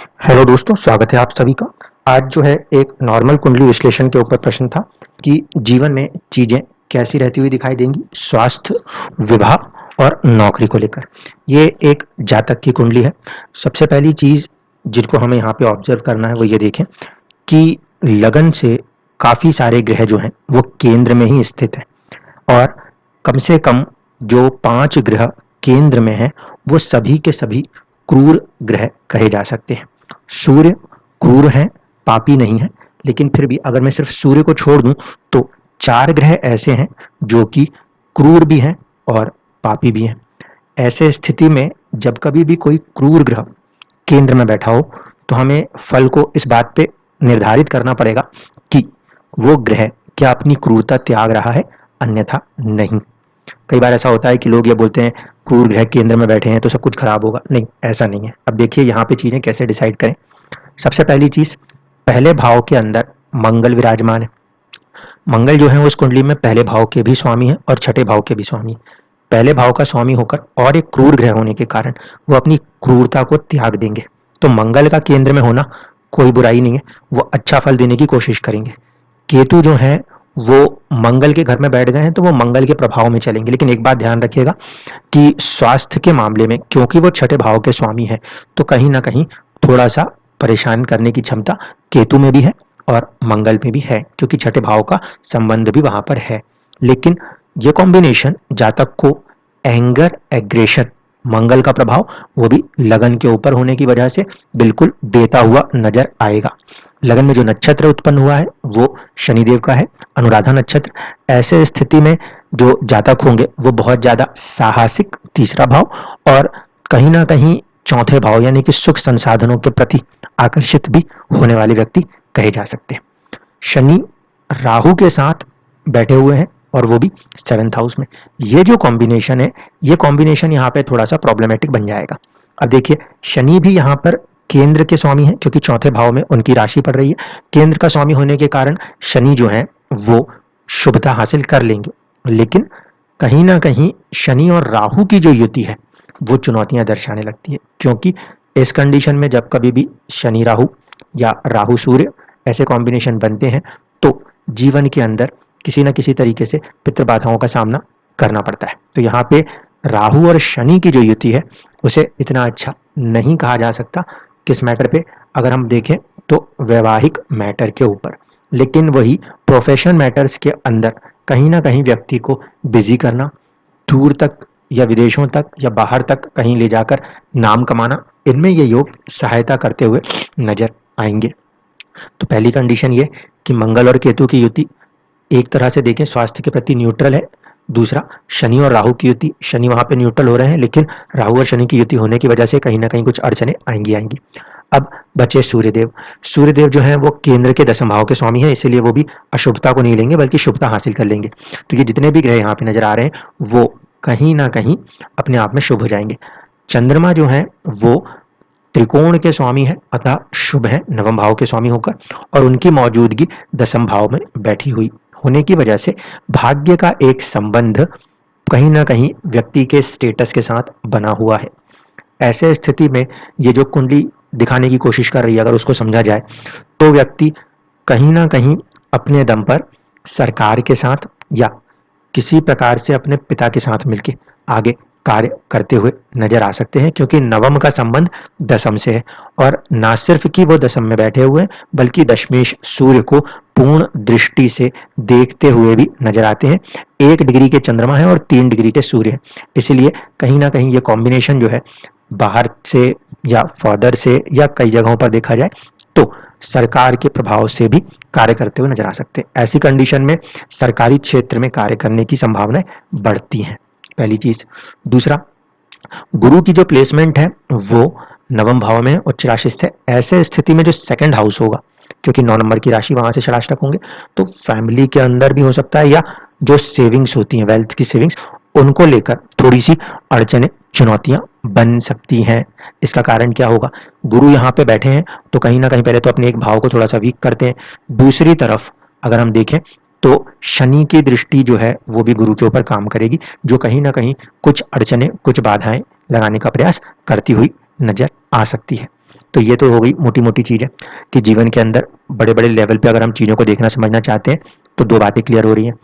Hello दोस्तों, स्वागत है आप सभी का। आज जो है एक नॉर्मल कुंडली विश्लेषण के ऊपर प्रश्न था कि जीवन में चीजें कैसी रहती हुई दिखाई देंगी, स्वास्थ्य, विवाह और नौकरी को लेकर। ये एक जातक की कुंडली है। सबसे पहली चीज जिनको हमें यहाँ पे ऑब्जर्व करना है वो ये देखें कि लगन से काफी सारे ग्रह जो हैं वो केंद्र में ही स्थित है, और कम से कम जो 5 ग्रह केंद्र में हैं वो सभी के सभी क्रूर ग्रह कहे जा सकते हैं। सूर्य क्रूर हैं, पापी नहीं है, लेकिन फिर भी अगर मैं सिर्फ सूर्य को छोड़ दूं तो 4 ग्रह ऐसे हैं जो कि क्रूर भी हैं और पापी भी हैं। ऐसे स्थिति में जब कभी भी कोई क्रूर ग्रह केंद्र में बैठा हो तो हमें फल को इस बात पे निर्धारित करना पड़ेगा कि वो ग्रह क्या अपनी क्रूरता त्याग रहा है, अन्यथा नहीं। कई बार ऐसा होता है कि लोग ये बोलते हैं क्रूर ग्रह केंद्र में बैठे हैं तो सब कुछ खराब होगा। नहीं, ऐसा नहीं है। अब देखिए यहाँ पे चीजें कैसे डिसाइड करें। सबसे पहली चीज, पहले भाव के अंदर मंगल विराजमान है। मंगल जो है उस कुंडली में पहले भाव के भी स्वामी है और छठे भाव के भी स्वामी। पहले भाव का स्वामी होकर और एक क्रूर ग्रह होने के कारण वो अपनी क्रूरता को त्याग देंगे। तो मंगल का केंद्र में होना कोई बुराई नहीं है, वो अच्छा फल देने की कोशिश करेंगे। केतु जो है वो मंगल के घर में बैठ गए हैं तो वो मंगल के प्रभाव में चलेंगे, लेकिन एक बात ध्यान रखिएगा कि स्वास्थ्य के मामले में क्योंकि वो छठे भाव के स्वामी हैं तो कहीं ना कहीं थोड़ा सा परेशान करने की क्षमता केतु में भी है और मंगल में भी है, क्योंकि छठे भाव का संबंध भी वहां पर है। लेकिन ये कॉम्बिनेशन जातक को एंगर, एग्रेशन, मंगल का प्रभाव वो भी लगन के ऊपर होने की वजह से बिल्कुल देता हुआ नजर आएगा। लगन में जो नक्षत्र उत्पन्न हुआ है वो शनिदेव का है, अनुराधा नक्षत्र। ऐसे स्थिति में जो जातक होंगे वो बहुत ज्यादा साहसिक, तीसरा भाव, और कहीं ना कहीं चौथे भाव यानी कि सुख संसाधनों के प्रति आकर्षित भी होने वाले व्यक्ति कहे जा सकते हैं। शनि राहु के साथ बैठे हुए हैं और वो भी 7th हाउस में। ये जो कॉम्बिनेशन है, ये कॉम्बिनेशन यहाँ पे थोड़ा सा प्रॉब्लमेटिक बन जाएगा। अब देखिए, शनि भी यहाँ पर केंद्र के स्वामी हैं क्योंकि चौथे भाव में उनकी राशि पड़ रही है। केंद्र का स्वामी होने के कारण शनि जो है वो शुभता हासिल कर लेंगे, लेकिन कहीं ना कहीं शनि और राहु की जो युति है वो चुनौतियां दर्शाने लगती है, क्योंकि इस कंडीशन में जब कभी भी शनि राहु या राहु सूर्य ऐसे कॉम्बिनेशन बनते हैं तो जीवन के अंदर किसी न किसी तरीके से पितृबाधाओं का सामना करना पड़ता है। तो यहाँ पे राहु और शनि की जो युति है उसे इतना अच्छा नहीं कहा जा सकता। किस मैटर पे? अगर हम देखें तो वैवाहिक मैटर के ऊपर, लेकिन वही प्रोफेशन मैटर्स के अंदर कहीं ना कहीं व्यक्ति को बिजी करना, दूर तक या विदेशों तक या बाहर तक कहीं ले जाकर नाम कमाना, इनमें ये योग सहायता करते हुए नजर आएंगे। तो पहली कंडीशन ये कि मंगल और केतु की युति एक तरह से देखें स्वास्थ्य के प्रति न्यूट्रल है। दूसरा, शनि और राहु की युति, शनि वहां पे न्यूट्रल हो रहे हैं, लेकिन राहु और शनि की युति होने की वजह से कहीं ना कहीं कुछ अड़चने आएंगी आएंगी। अब बचे सूर्यदेव। सूर्यदेव जो है वो केंद्र के 10th भाव के स्वामी हैं, इसीलिए वो भी अशुभता को नहीं लेंगे बल्कि शुभता हासिल कर लेंगे। तो ये जितने भी ग्रह यहाँ पे नजर आ रहे हैं वो कहीं ना कहीं अपने आप में शुभ हो जाएंगे। चंद्रमा जो है वो त्रिकोण के स्वामी है, अतः शुभ है 9वें भाव के स्वामी होकर, और उनकी मौजूदगी 10वें भाव में बैठी हुई होने की वजह से भाग्य का एक संबंध कहीं ना कहीं व्यक्ति के स्टेटस के साथ बना हुआ है। ऐसे स्थिति में ये जो कुंडली दिखाने की कोशिश कर रही है, अगर उसको समझा जाए तो व्यक्ति कहीं ना कहीं अपने दम पर सरकार के साथ या किसी प्रकार से अपने पिता के साथ मिलकर आगे कार्य करते हुए नजर आ सकते हैं, क्योंकि नवम का संबंध 10th से है। और ना सिर्फ कि वो 10th में बैठे हुए बल्कि दशमेश सूर्य को पूर्ण दृष्टि से देखते हुए भी नजर आते हैं। 1 डिग्री के चंद्रमा है और 3 डिग्री के सूर्य है, इसलिए कहीं ना कहीं ये कॉम्बिनेशन जो है बाहर से या फादर से या कई जगहों पर देखा जाए तो सरकार के प्रभाव से भी कार्य करते हुए नजर आ सकते हैं। ऐसी कंडीशन में सरकारी क्षेत्र में कार्य करने की संभावनाएं बढ़ती हैं, पहली चीज। दूसरा, गुरु की जो प्लेसमेंट है वो 9वें भाव में उच्च राशि है। ऐसे स्थिति में जो 2nd हाउस होगा, क्योंकि 9 नंबर की राशि वहां से षडाष्टक होंगे, तो फैमिली के अंदर भी हो सकता है या जो सेविंग्स होती हैं, वेल्थ की सेविंग्स, उनको लेकर थोड़ी सी अड़चने, चुनौतियां बन सकती हैं। इसका कारण क्या होगा? गुरु यहाँ पे बैठे हैं तो कहीं ना कहीं पहले तो अपने एक भाव को थोड़ा सा वीक करते हैं। दूसरी तरफ अगर हम देखें तो शनि की दृष्टि जो है वो भी गुरु के ऊपर काम करेगी, जो कहीं ना कहीं कुछ अड़चने, कुछ बाधाएं लगाने का प्रयास करती हुई नजर आ सकती है। तो ये तो हो गई मोटी मोटी चीज़ है कि जीवन के अंदर बड़े बड़े लेवल पे अगर हम चीज़ों को देखना समझना चाहते हैं तो दो बातें क्लियर हो रही हैं।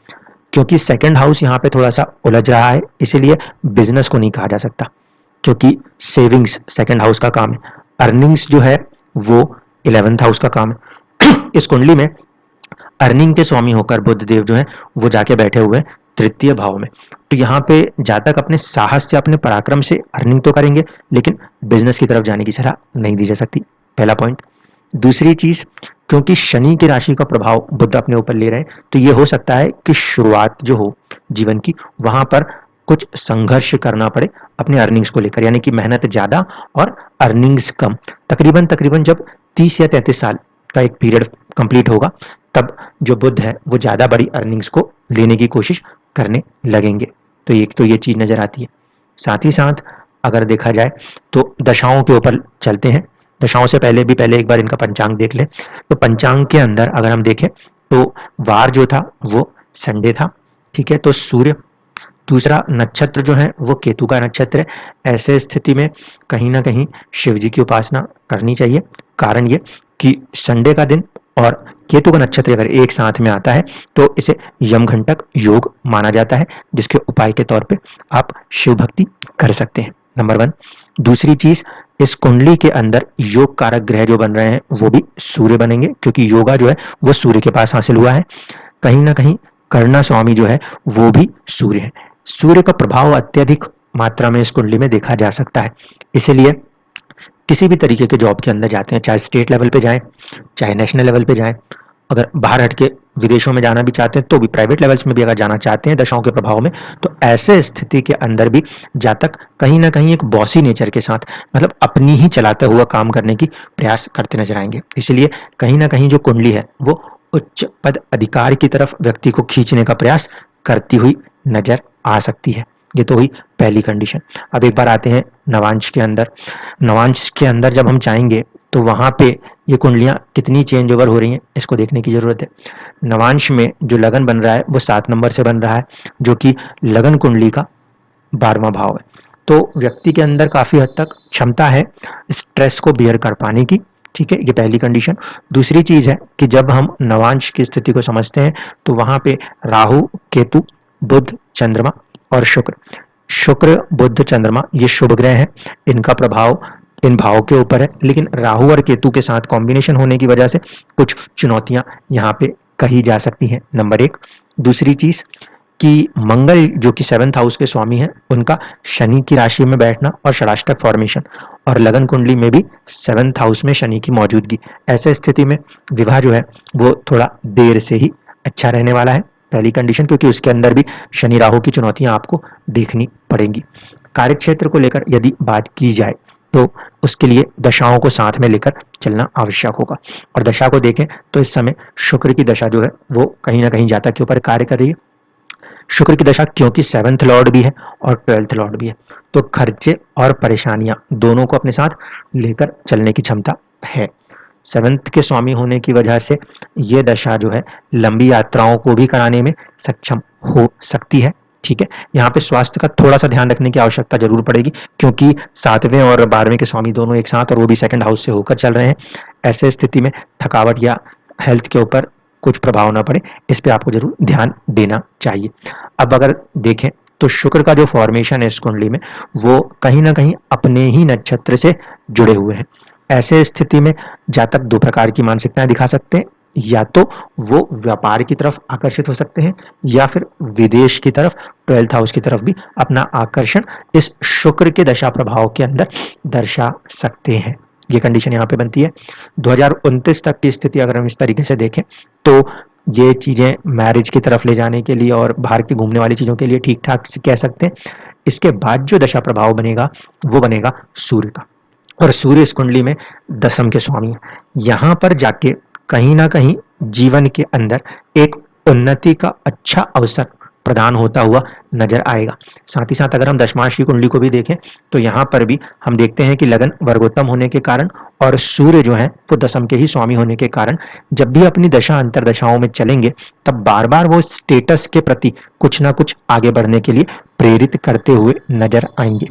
क्योंकि सेकंड हाउस यहाँ पे थोड़ा सा उलझ रहा है, इसीलिए बिजनेस को नहीं कहा जा सकता, क्योंकि सेविंग्स सेकंड हाउस का काम है, अर्निंग्स जो है वो 11th हाउस का काम है। इस कुंडली में अर्निंग के स्वामी होकर बुध देव जो है वो जाके बैठे हुए तृतीय भाव में। तो यहाँ पे जातक अपने साहस से अपने पराक्रम से अर्निंग तो करेंगे, लेकिन बिजनेस की तरफ जाने की सलाह नहीं दी जा सकती, पहला पॉइंट। दूसरी चीज, क्योंकि शनि की राशि का प्रभाव बुध अपने ऊपर ले रहे हैं, तो ये हो सकता है कि शुरुआत जो हो जीवन की वहां पर कुछ संघर्ष करना पड़े अपने अर्निंग्स को लेकर, यानी कि मेहनत ज्यादा और अर्निंग्स कम। तकरीबन तकरीबन जब 30 या 33 साल का एक पीरियड कंप्लीट होगा तब जो बुध है वो ज्यादा बड़ी अर्निंग्स को लेने की कोशिश करने लगेंगे। तो एक तो ये चीज नजर आती है। साथ ही साथ अगर देखा जाए तो दशाओं के ऊपर चलते हैं। दशाओं से पहले एक बार इनका पंचांग देख लें। तो पंचांग के अंदर अगर हम देखें तो वार जो था वो संडे था, ठीक है। तो सूर्य, दूसरा नक्षत्र जो है वो केतु का नक्षत्र है। ऐसे स्थिति में कहीं ना कहीं शिव जी की उपासना करनी चाहिए। कारण ये कि संडे का दिन और केतु का नक्षत्र अगर एक साथ में आता है तो इसे यमघंटक योग माना जाता है, जिसके उपाय के तौर पे आप शिव भक्ति कर सकते हैं, नंबर 1। दूसरी चीज, इस कुंडली के अंदर योग कारक ग्रह जो बन रहे हैं वो भी सूर्य बनेंगे, क्योंकि योगा जो है वो सूर्य के पास हासिल हुआ है। कहीं ना कहीं कर्णा स्वामी जो है वो भी सूर्य है। सूर्य का प्रभाव अत्यधिक मात्रा में इस कुंडली में देखा जा सकता है। इसलिए किसी भी तरीके के जॉब के अंदर जाते हैं, चाहे स्टेट लेवल पे जाएं चाहे नेशनल लेवल पे जाएं, अगर बाहर हट के विदेशों में जाना भी चाहते हैं तो भी, प्राइवेट लेवल्स में भी अगर जाना चाहते हैं दशाओं के प्रभाव में, तो ऐसे स्थिति के अंदर भी जातक कहीं ना कहीं एक बॉसी नेचर के साथ, मतलब अपनी ही चलाते हुआ काम करने की प्रयास करते नजर आएंगे। इसलिए कहीं ना कहीं जो कुंडली है वो उच्च पद अधिकार की तरफ व्यक्ति को खींचने का प्रयास करती हुई नजर आ सकती है। ये तो हुई पहली कंडीशन। अब एक बार आते हैं नवांश के अंदर। नवांश के अंदर जब हम जाएंगे तो वहां पे ये कुंडलियां कितनी चेंज ओवर हो रही हैं इसको देखने की जरूरत है। नवांश में जो लगन बन रहा है वो 7 नंबर से बन रहा है, जो कि लगन कुंडली का 12वां भाव है। तो व्यक्ति के अंदर काफी हद तक क्षमता है स्ट्रेस को बियर कर पाने की, ठीक है, ये पहली कंडीशन। दूसरी चीज है कि जब हम नवांश की स्थिति को समझते हैं तो वहां पे राहु, केतु, बुध, चंद्रमा और शुक्र, शुक्र बुध चंद्रमा ये शुभ ग्रह हैं। इनका प्रभाव इन भावों के ऊपर है, लेकिन राहु और केतु के साथ कॉम्बिनेशन होने की वजह से कुछ चुनौतियां यहाँ पे कही जा सकती हैं, नंबर 1। दूसरी चीज कि मंगल जो कि 7th हाउस के स्वामी हैं, उनका शनि की राशि में बैठना और षडाष्टक फॉर्मेशन, और लगन कुंडली में भी 7th हाउस में शनि की मौजूदगी, ऐसे स्थिति में विवाह जो है वो थोड़ा देर से ही अच्छा रहने वाला है, पहली कंडीशन, क्योंकि उसके अंदर भी शनि राहु की चुनौतियां आपको देखनी पड़ेंगी। कार्य क्षेत्र को लेकर यदि बात की जाए तो उसके लिए दशाओं को साथ में लेकर चलना आवश्यक होगा। और दशा को देखें तो इस समय शुक्र की दशा जो है वो कहीं ना कहीं जातक के ऊपर कार्य कर रही है। शुक्र की दशा क्योंकि 7th लॉर्ड भी है और 12th लॉर्ड भी है, तो खर्चे और परेशानियां दोनों को अपने साथ लेकर चलने की क्षमता है। 7th के स्वामी होने की वजह से ये दशा जो है लंबी यात्राओं को भी कराने में सक्षम हो सकती है, ठीक है। यहाँ पे स्वास्थ्य का थोड़ा सा ध्यान रखने की आवश्यकता जरूर पड़ेगी, क्योंकि 7वें और 12वें के स्वामी दोनों एक साथ और वो भी 2nd हाउस से होकर चल रहे हैं। ऐसे स्थिति में थकावट या हेल्थ के ऊपर कुछ प्रभाव ना पड़े, इस पे आपको जरूर ध्यान देना चाहिए। अब अगर देखें तो शुक्र का जो फॉर्मेशन है इस कुंडली में वो कहीं ना कहीं अपने ही नक्षत्र से जुड़े हुए हैं। ऐसे स्थिति में जातक दो प्रकार की मानसिकताएं दिखा सकते हैं, या तो वो व्यापार की तरफ आकर्षित हो सकते हैं या फिर विदेश की तरफ, 12th हाउस की तरफ भी अपना आकर्षण इस शुक्र के दशा प्रभाव के अंदर दर्शा सकते हैं। ये कंडीशन यहाँ पे बनती है। 2029 तक की स्थिति अगर हम इस तरीके से देखें तो ये चीजें मैरिज की तरफ ले जाने के लिए और बाहर की घूमने वाली चीजों के लिए ठीक ठाक कह सकते हैं। इसके बाद जो दशा प्रभाव बनेगा वो बनेगा सूर्य का, और सूर्य इस कुंडली में 10th के स्वामी है। यहाँ पर जाके कहीं ना कहीं जीवन के अंदर एक उन्नति का अच्छा अवसर प्रदान होता हुआ नजर आएगा। साथ ही साथ अगर हम दशमांश की कुंडली को भी देखें तो यहाँ पर भी हम देखते हैं कि लगन वर्गोत्तम होने के कारण और सूर्य जो है वो 10th के ही स्वामी होने के कारण जब भी अपनी दशा अंतर दशाओं में चलेंगे तब बार बार वो स्टेटस के प्रति कुछ ना कुछ आगे बढ़ने के लिए प्रेरित करते हुए नजर आएंगे।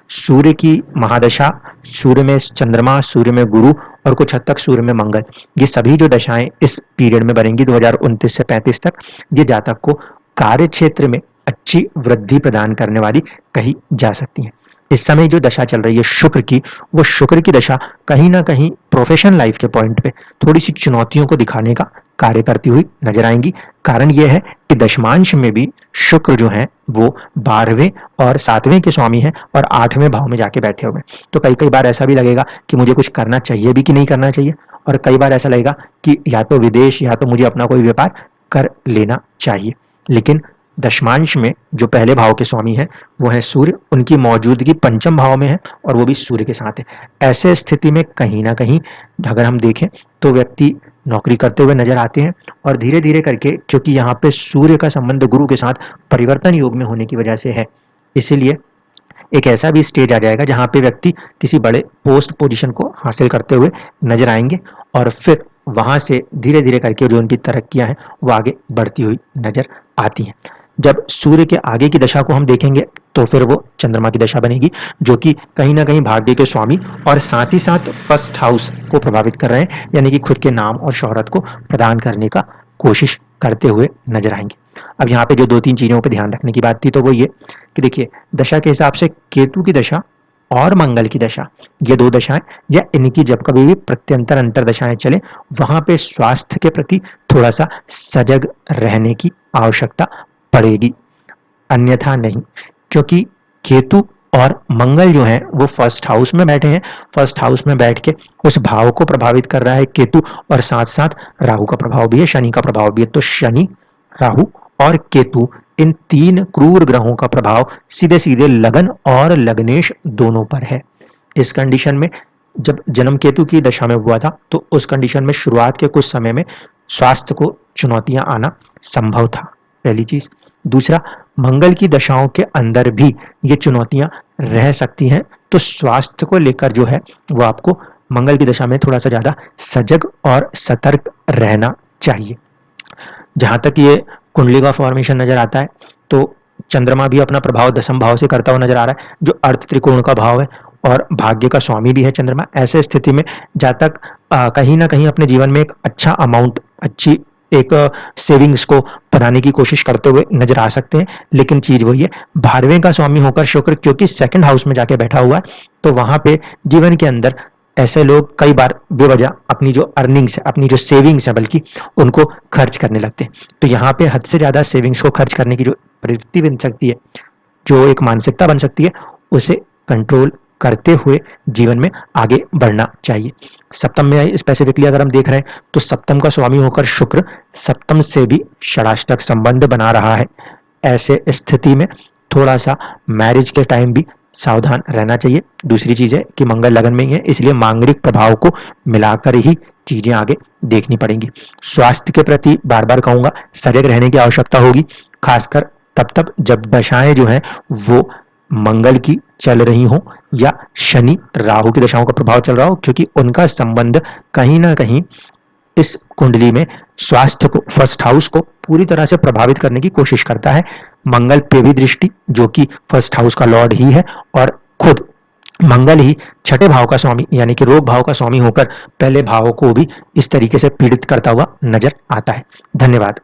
सूर्य की महादशा, सूर्य में चंद्रमा, सूर्य में गुरु और कुछ हद तक सूर्य में मंगल, ये सभी जो दशाएं इस पीरियड में बनेंगी 2029 से 35 तक, ये जातक को कार्य क्षेत्र में अच्छी वृद्धि प्रदान करने वाली कही जा सकती हैं। इस समय जो दशा चल रही है शुक्र की, वो शुक्र की दशा कहीं ना कहीं प्रोफेशनल लाइफ के पॉइंट पे थोड़ी सी चुनौतियों को दिखाने का कार्य करती हुई नजर आएंगी। कारण यह है कि दशमांश में भी शुक्र जो है वो 12वें और 7वें के स्वामी हैं और 8वें भाव में जाके बैठे हुए हैं। तो कई कई बार ऐसा भी लगेगा कि मुझे कुछ करना चाहिए भी कि नहीं करना चाहिए, और कई बार ऐसा लगेगा कि या तो विदेश या तो मुझे अपना कोई व्यापार कर लेना चाहिए। लेकिन दशमांश में जो पहले भाव के स्वामी हैं वो है सूर्य, उनकी मौजूदगी पंचम भाव में है और वो भी सूर्य के साथ है। ऐसे स्थिति में कहीं ना कहीं अगर हम देखें तो व्यक्ति नौकरी करते हुए नजर आते हैं, और धीरे धीरे करके क्योंकि यहाँ पे सूर्य का संबंध गुरु के साथ परिवर्तन योग में होने की वजह से है, इसीलिए एक ऐसा भी स्टेज आ जाएगा जहाँ पे व्यक्ति किसी बड़े पोस्ट पोजीशन को हासिल करते हुए नजर आएंगे, और फिर वहां से धीरे धीरे करके जो उनकी तरक्कियां हैं वो आगे बढ़ती हुई नजर आती हैं। जब सूर्य के आगे की दशा को हम देखेंगे तो फिर वो चंद्रमा की दशा बनेगी, जो कि कहीं ना कहीं भाग्य के स्वामी और साथ ही साथ फर्स्ट हाउस को प्रभावित कर रहे हैं, यानी कि खुद के नाम और शोहरत को प्रदान करने का कोशिश करते हुए नजर आएंगे। अब यहाँ पे जो दो तीन चीजों पर ध्यान रखने की बात थी तो वो ये कि देखिए, दशा के हिसाब से केतु की दशा और मंगल की दशा, ये दो दशाएं या इनकी जब कभी भी प्रत्यंतर अंतर दशाएं चले, वहां पे स्वास्थ्य के प्रति थोड़ा सा सजग रहने की आवश्यकता पड़ेगी, अन्यथा नहीं। क्योंकि केतु और मंगल जो है वो फर्स्ट हाउस में बैठे हैं, फर्स्ट हाउस में बैठ के उस भाव को प्रभावित कर रहा है केतु, और साथ साथ राहु का प्रभाव भी है, शनि का प्रभाव भी है। तो शनि, राहु और केतु, इन तीन क्रूर ग्रहों का प्रभाव सीधे सीधे लगन और लग्नेश दोनों पर है। इस कंडीशन में जब जन्म केतु की दशा में हुआ था तो उस कंडीशन में शुरुआत के कुछ समय में स्वास्थ्य को चुनौतियां आना संभव था, पहली चीज। दूसरा, मंगल की दशाओं के अंदर भी ये चुनौतियां रह सकती हैं, तो स्वास्थ्य को लेकर जो है वो आपको मंगल की दशा में थोड़ा सा ज्यादा सजग और सतर्क रहना चाहिए। जहां तक ये कुंडली का फॉर्मेशन नजर आता है तो चंद्रमा भी अपना प्रभाव दसम भाव से करता हुआ नजर आ रहा है, जो अर्थ त्रिकोण का भाव है और भाग्य का स्वामी भी है चंद्रमा। ऐसे स्थिति में जहाँ तक कहीं ना कहीं अपने जीवन में एक अच्छा अमाउंट, अच्छी एक सेविंग्स को बनाने की कोशिश करते हुए नजर आ सकते हैं। लेकिन चीज वही है, 12वें का स्वामी होकर शुक्र क्योंकि सेकंड हाउस में जाके बैठा हुआ है, तो वहां पे जीवन के अंदर ऐसे लोग कई बार बेवजह अपनी जो अर्निंग्स है, अपनी जो सेविंग्स है बल्कि, उनको खर्च करने लगते हैं। तो यहाँ पे हद से ज्यादा सेविंग्स को खर्च करने की जो प्रवृत्ति बन सकती है, जो एक मानसिकता बन सकती है, उसे कंट्रोल करते हुए जीवन में आगे बढ़ना चाहिए। सप्तम में स्पेसिफिकली अगर हम देख रहे हैं तो सप्तम का स्वामी होकर शुक्र सप्तम से भी षडाष्टक संबंध बना रहा है। ऐसे स्थिति में थोड़ा सा मैरिज के टाइम भी सावधान रहना चाहिए। दूसरी चीज है कि मंगल लगन में ही है, इसलिए मांगलिक प्रभाव को मिलाकर ही चीजें आगे देखनी पड़ेंगी। स्वास्थ्य के प्रति बार बार कहूंगा सजग रहने की आवश्यकता होगी, खासकर तब जब दशाएं जो है वो मंगल की चल रही हो या शनि राहु की दशाओं का प्रभाव चल रहा हो, क्योंकि उनका संबंध कहीं ना कहीं इस कुंडली में स्वास्थ्य को, फर्स्ट हाउस को पूरी तरह से प्रभावित करने की कोशिश करता है। मंगल पे भी दृष्टि, जो कि फर्स्ट हाउस का लॉर्ड ही है, और खुद मंगल ही छठे भाव का स्वामी यानी कि रोग भाव का स्वामी होकर पहले भाव को भी इस तरीके से पीड़ित करता हुआ नजर आता है। धन्यवाद।